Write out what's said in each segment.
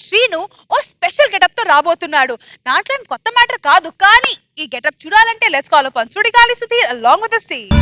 శ్రీను ఓ special getup తో రాబోతున్నాడు. దాంట్లో ఏం కొత్త మ్యాటర్ కాదు, కానీ ఈ గెటప్ చూడాలంటే let's call upon Sudigali Sudheer along with the stage.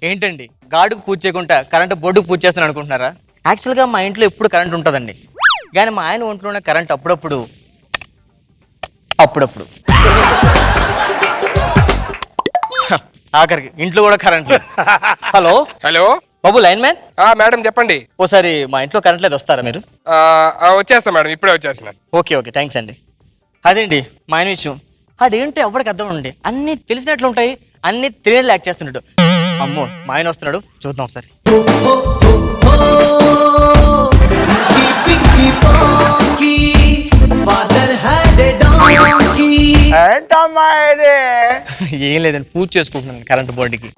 ఏంటండి గాడుకు పూజ చేయకుండా కరెంట్ బోర్డుకు పూజ చేస్తాను అనుకుంటున్నారా? యాక్చువల్గా మా ఇంట్లో ఎప్పుడు కరెంట్ ఉంటుందండి, కానీ మా ఆయన ఒంట్లోనే కరెంట్ అప్పుడప్పుడు ఆఖరికి ఇంట్లో కూడా కరెంట్ లేదు. హలో హలో బాబు లైన్ మ్యాన్. మేడం చెప్పండి. ఓసారి మా ఇంట్లో కరెంట్ లేదు, వస్తారా మీరు? వచ్చేస్తా మేడం, ఇప్పుడే వచ్చేస్తున్నాను. ఓకే ఓకే థ్యాంక్స్ అండి. అదేంటి మా ఆయన విషయం, అదేంటో ఎవరికి అర్థం ఉండి అన్ని తెలిసినట్లు ఉంటాయి, అన్ని తెలియని యాక్ట్ చేస్తున్నాడు. అమ్మో మా ఆయన వస్తున్నాడు, చూద్దాం ఒకసారి. ఏం లేదండి, పూజ చేసుకుంటున్నాను కరెంట్ బోర్డుకి.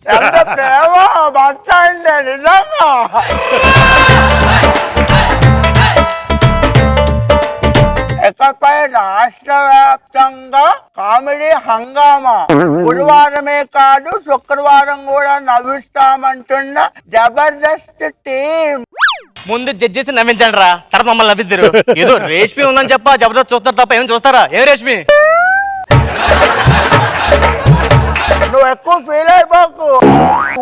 ఇకపై రాష్ట్ర వ్యాప్తంగా కామెడీ హంగామా. గురువారమే కాదు శుక్రవారం కూడా నవ్విస్తామంటున్న జబర్దస్త్ టీం. ముందు జడ్జెస్ నవ్వించండి రా, తర్వాత మమ్మల్ని నవ్విద్దరు. ఏదో రేష్మి ఉందని చెప్ప జబర్దస్త్ చూస్తారు తప్ప ఏం చూస్తారా? ఏం రేష్మి? నువ్వు ఎక్కువ ఫీల్ అయిపోకు,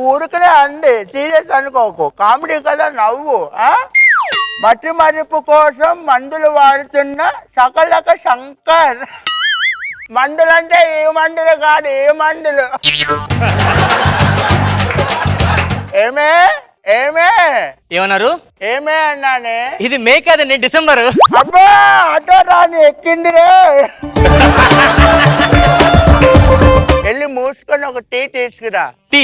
ఊరికనే అంది, సీరియస్ అనుకోకు, కామెడీ కదా నవ్వు. మట్టి మరుపు కోసం మందులు వాడుతున్న సకలక శంకర్. మందులు అంటే ఏ మందులు కాదు, ఏ మందులు. ఏమే ఏమన్నారు? ఏమే అన్నానే. ఇది మే కాదండి, డిసెంబర్. అబ్బా ఆటో రాని ఎక్కిందిరే. వెళ్ళి మూసుకొని ఒక టీ తీసుకురా. టీ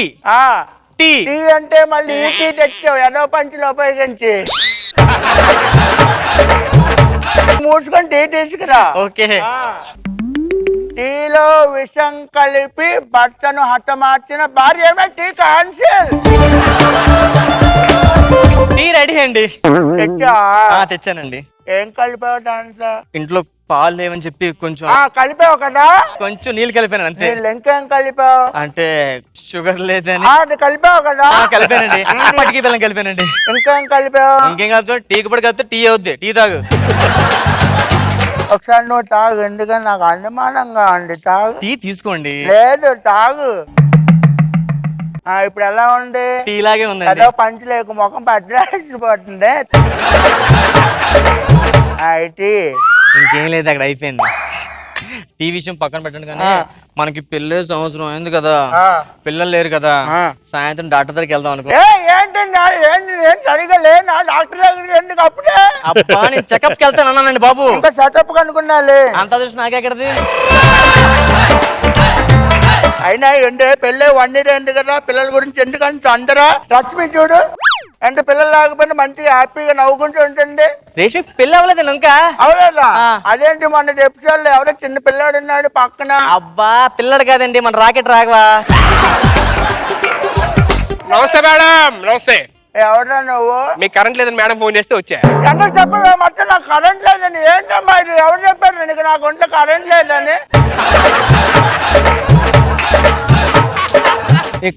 టీ టీ అంటే మళ్ళీ ఈ టీ తెచ్చావు ఎడో పంచులు ఉపయోగించి. మూసుకొని టీ తీసుకురా. ఓకే. టీలో విషం కలిపి భర్తను హతమార్చిన భార్య టీ కాన్సిల్. టీ రెడీ అండి. తెచ్చానండి. ఏం కలిపావు దాంట్లో? ఇంట్లో పాలు లేవని చెప్పి కొంచెం కలిపావు కదా, కొంచెం నీళ్ళు కలిపాను అంతే. ఇంకేం కలిపావు? అంటే షుగర్ లేదని. అది కలిపావు కదా? కలిపానండి, పటికి బెల్లం కలిపానండి. ఇంకేం కలిపావు? ఇంకేం కలుపుతావు? టీకి పడి కలిపితే టీ అవుద్ది, టీ తాగు. ఒకసారి నువ్వు తాగు, ఎందుకని నాకు అనుమానంగా ఉంది. తాగు. టీ తీసుకోండి. లేదు తాగు. ఇప్పుడు ఎలా ఉంది? టీ లాగే ఉంది. ఏదో పంచి లేకు, ముఖం పద్రాసిపోతుంది. ఇంకేం లేదు, అక్కడ అయిపోయింది. టీ విషయం పక్కన పెట్టండి, కానీ మనకి పెళ్ళే సంవత్సరం అయింది కదా, పిల్లలు లేరు కదా, సాయంత్రం డాక్టర్ దగ్గరికి వెళ్దాం అనుకో. సరిగా లేనా డాక్టర్ దగ్గరికి? ఎందుకు అప్పుడే? అబ్బా నేను చెకప్కి వెళ్తాను అన్నానండి బాబు. ఇంకా సెటప్ కనుకున్నాలే. అంత దృష్టి నాకెక్కడది. అయినా ఏంటే పెళ్ళే 1 year అయింది కదా, పిల్లల గురించి ఎందుకంటే అందరా టచ్ మీ చూడు. అంటే పిల్లలు లేకపోయినా మంచిగా హ్యాపీగా నవ్వుకుంటూ ఉంటుంది. రేష్మి పెళ్ళి అవ్వలేదు ఇంకా? అవలేదా? అదేంటి మొన్న ఎపిసోడ్ లో ఎవరో చిన్న పిల్లాడు ఉన్నాడు పక్కన. అబ్బా పిల్లడు కాదండి, మన రాకెట్ రాఘవా. నమస్తే మేడం. నమస్తే. ఎవరా నువ్వు? మీకు కరెంట్ లేదని మేడం ఫోన్ చేస్తే వచ్చా. ఎందుకు చెప్పవే మొత్తం నాకు కరెంట్ లేదని? ఏంటమ్మా ఇది? ఎవరు చెప్పారు నీకు నాకు ఒంట్లో కరెంట్ లేదని?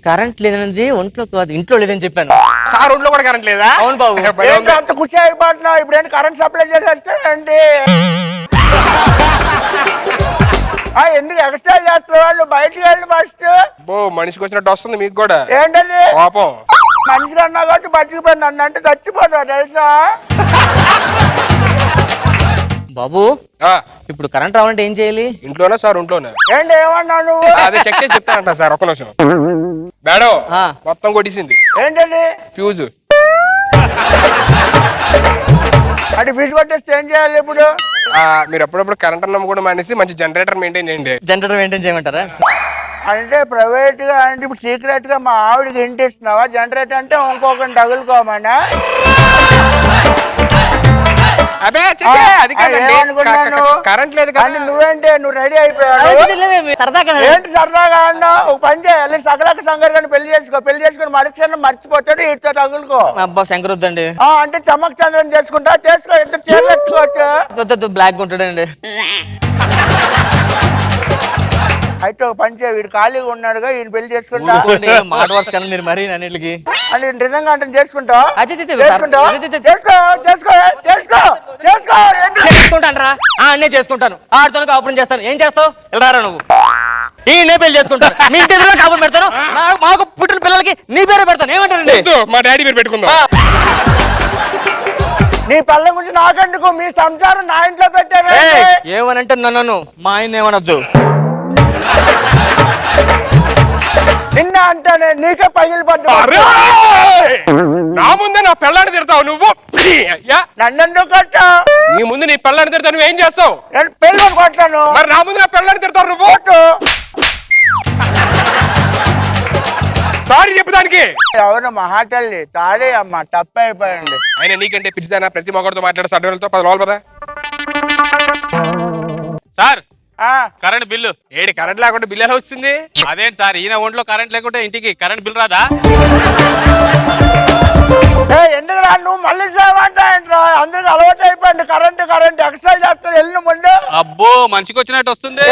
కరెంట్ లేదనేది ఒంట్లో కాదు, ఇంట్లో లేదని చెప్పాను. సార్ ఒంట్లో కూడా కరెంట్ లేదా? అవును బాబు. అంత ఖుషి అయిపోతున్నావు. ఇప్పుడు ఏంటి కరెంట్ సప్లై చేసేస్తానండి? ఎందుకు ఎక్స్ట్రా చేస్తావా? నువ్వు బయటికి వెళ్ళి ఫస్ట్. మనిషికి వచ్చినట్టు వస్తుంది మీకు కూడా. ఏంటది పాపం? మనిషి కన్నా కాబట్టి బతికిపోయి నన్ను అంటే చచ్చిపోతావు తెలుసా? బాబు ఇప్పుడు కరెంట్ రావాలంటే ఏం చేయాలి? ఇంట్లోనా సార్? ఇంట్లోనే. ఏంటి ఏమన్నా నువ్వు? అదే చెక్ చేసి చెప్తానంట సార్, ఒక్క నిమిషం. మేడం మొత్తం కొట్టేసింది. ఏంటది? ఫ్యూజ్. అది ఫ్యూజ్ కొట్టేస్తే ఏం చేయాలి ఇప్పుడు? మీరు అప్పుడప్పుడు కరెంట్ అన్నం కూడా మానేసి మంచి జనరేటర్ మెయింటైన్ చేయండి. జనరేటర్ మెయింటైన్ చేయమంటారా? అంటే ప్రైవేట్ గా అంటే ఇప్పుడు సీక్రెట్ గా మా ఆవిడకి ఇంటిస్తున్నావా? జనరేటర్ అంటే ఇంకొకరిని తగులుకోమనా? అబే చిచ్చే, అది కాదండి. ఏమనుకున్నాను? కరెంట్ లేదు కానీ కదా. నువ్వేంటి నువ్వు రెడీ అయిపోయావు సరదాగా ఏంటి సరదాగా అన్నా ఒక పని చేయాలి సకలక సంగతి పెళ్లి చేసుకుని మరుక్షణం మర్చిపోతాడు ఇట్లా తగులుకో అబ్బా శంకర్ వద్దండి. అంటే చమక్ చంద్రం చేసుకో ఎంత చీరలు ఎత్తుకోవచ్చు బ్లాక్ ఉంటాడండి. అయితే ఒక పని చేయ వీడు ఖాళీగా ఉన్నాడుగా ఈయన పెళ్లి చేసుకుంటా మాట వరుస కన్నా మీరు మరీ అన్నిటికి అని నిజంగా అంటే చేసుకుంటావు చేసుకుంటాను నేను చేసుకుంటాను. ఆడితో కాపురం చేస్తాను. ఏం చేస్తావు? వెళ్ళారా నువ్వు? నే పెళ్లి చేసుకుంటాను. మీ ఇంటి ఎదురుగా కాపురం పెడతాను. మాకు పుట్టిన పిల్లలకి నీ పేరే పెడతాను. ఏమంటారండి? మా డాడీ పేరు పెట్టుకుందాం. నీ పళ్ళ గురించి నాకెందుకు? మీ సంసారం నా ఇంట్లో పెట్టారు. ఏమనంటే నన్ను మా ఆయన ఏమనొద్దు. నిన్న అంటానే నీకే పగిలి పడ్డా. నా ముందే నా పిల్లాన్ని తిడతావు నువ్వు. నన్ను కొట్టా. నీ ముందు నీ పిల్లాన్ని తిడతావు, నువ్వేం చేస్తావు? నేను పిల్లలు కొట్టాను. మరి నా ముందు నా పిల్లాన్ని తిడతావు నువ్వు. సారీ చెప్పడానికి. ఎవరు మహాటల్లి తాడే అమ్మ తప్ప అయిపోయింది. ఆయన నీకంటే పిచ్చిదానా? ప్రతి మొగడితో మాట్లాడే సడ్డలతో 10 రోజులు పదా. Sir current bill. AD current లేకుండా బిల్లు ఎలా వచ్చింది? అదేంటి సార్, ఈయన ఒంట్లో కరెంట్ లేకుంటే ఇంటికి కరెంట్ బిల్ రాదా? ఎందుకు రా నువ్వు మళ్ళీ చేయమంటాయంట్రా? అందరికి అలవాటు అయిపోయింది కరెంట్ ఎక్సర్సైజ్ చేస్తారు. వెళ్ళిన ముందు అబ్బో మనిషికి వచ్చినట్టు వస్తుంది.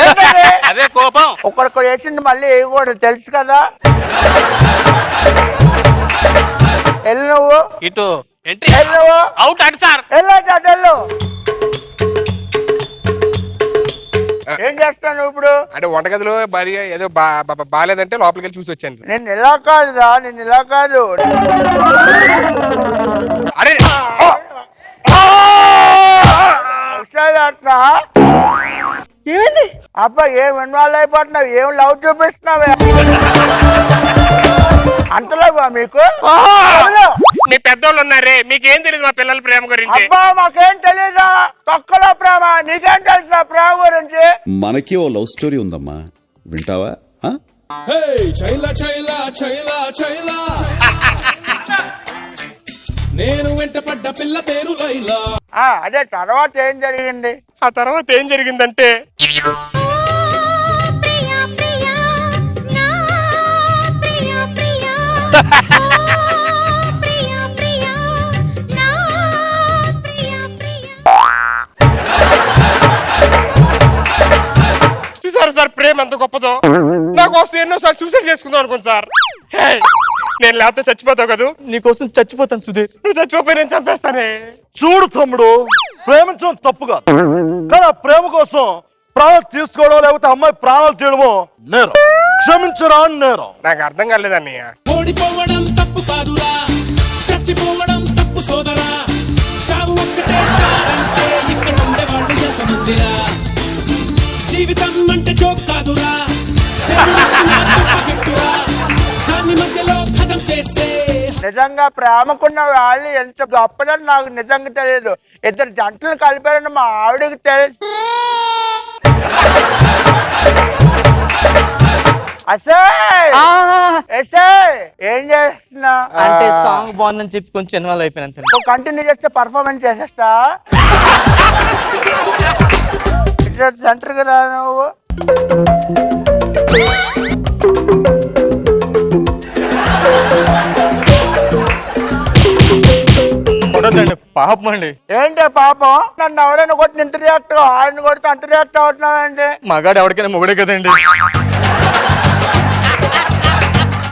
అదే కోపం. ఒకరికి వేసింది మళ్ళీ వేయకూడదు తెలుసు కదా. వెళ్ళి నువ్వు ఇటు ఎంట్రీ నువ్వు అవుట్ అటు సార్. వెళ్ళు. ఏం చేస్తాను ఇప్పుడు? అంటే వంటగదిలో భారీ ఏదో బాగాలేదంటే లోపలికి వెళ్ళి చూసి వచ్చాను. నేను ఇలా కాదురా, నేను ఇలా కాదు. అరే ఏమైంది అబ్బా? ఏం ఇన్వాల్వ్ అయిపోతున్నావు? ఏం లవ్ చూపిస్తున్నావే అంతలో మీకు? మీ పెద్దోళ్ళు ఉన్నారే, మీకేం తెలియదు మా పిల్లల ప్రేమ గురించి? అబ్బా మాకేం తెలీదా? తొక్కలో ప్రేమ. నీకేం తెలుసా ప్రేమ గురించి? మనకి ఓ లవ్ స్టోరీ ఉందమ్మా, వింటావా? నేను వెంటపడ్డ పిల్ల పేరు లైలా. అదే తర్వాత ఏం జరిగింది? ఆ తర్వాత ఏం జరిగిందంటే చూసారు సార్ ప్రేమ ఎంత గొప్పదో. నా కోసం ఎన్నోసార్లు సూసైడ్ చేసుకుందాం అనుకోండి సార్. నేను లేకపోతే చచ్చిపోతావు కదా. నీకోసం చచ్చిపోతాను సుధీర్. నువ్వు చచ్చిపోయి నేను చంపేస్తానే. చూడు తమ్ముడు, ప్రేమించడం తప్పు కాదు, కానీ ఆ ప్రేమ కోసం ప్రాణాలు తీసుకోవడం లేకపోతే అమ్మాయి ప్రాణాలు తీయడమో నేరం. క్షమించరా నేరం. నాకు అర్థం కాలేదన్నయ్య. ఓడిపోవడం తప్పు కాదురా, చచ్చిపోవడం తప్పు సోదరా. చావు ఒక్కటే కాదంటే ఇక్కడ ఉండేవాళ్ళు ఎంతమందిరా. జీవితం అంటే జోక్ కాదురా, దాని మధ్యలో ఖతం చేసే. నిజంగా ప్రేమకున్న వాళ్ళు ఎంత గొప్పదని నాకు నిజంగా తెలియదు. ఇద్దరు జంటలు కలిపారని మా ఆవిడకి తెలుసు. ఏం చేస్తున్నా? అంటే సాంగ్ బాగుందని చెప్పి కొంచెం ఇన్వాల్వ్ అయిపోయినంత. కంటిన్యూ చేస్తే పర్ఫార్మెన్స్ చేసేస్తా. ఇట్లా సెంటర్కి రా నువ్వు. పాపం అండి. ఏంటి పాపం? నన్ను ఎవరైనా కొట్టి ఇంత రియాక్ట్, ఆయన కొడితే అంత రియాక్ట్ అవుతున్నావండి. మగాడు ఎవరికైనా మొగుడే కదండి.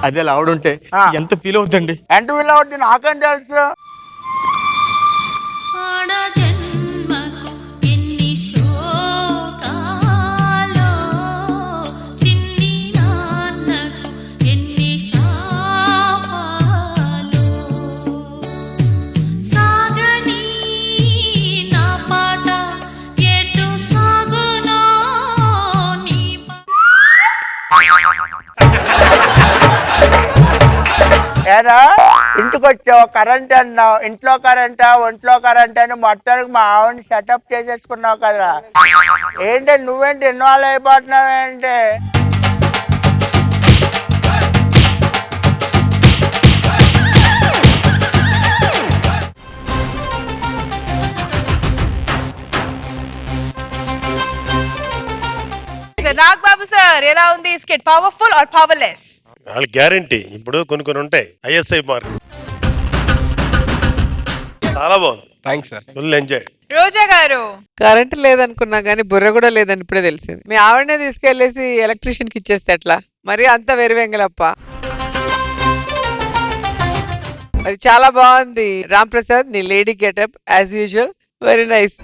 అదే లావుడుంటే ఎంత ఫీల్ అవుతుందండి. ఎంత ఫీల్ అవుతుంది నాకేం తెలుసు. ఏరా ఇంటికి వచ్చావు, కరెంట్ అన్నావు, ఇంట్లో కరెంటా ఒంట్లో కరెంట్ అని మొత్తానికి మా ఆవిడని సెటప్ చేసేసుకున్నావు కదా. ఏంటి నువ్వేంటి ఇన్వాల్వ్ అయిపోతున్నావు ఏంటి? సార్ నాగబాబు సార్ ఎలా ఉంది స్కిట్ పవర్ఫుల్ ఆర్ పవర్లెస్? వాళ్ళ గ్యారంటీ ఇప్పుడు కొన్ని ఉంటాయి ఐఎస్ఐ మార్క్. చాలా బాగుంది, thanks sir. Full enjoy. Roja గారు కరెంట్ లేదనుకున్నా గానీ బుర్ర కూడా లేదని ఇప్పుడే తెలిసింది. మీ ఆవిడనే తీసుకెళ్లేసి ఎలక్ట్రీషియన్ కి ఇచ్చేస్తే ఎట్లా? మరి అంత వెరివెంగలప్ప. మరి చాలా బాగుంది రామ్ ప్రసాద్ నీ lady getup as usual, very nice.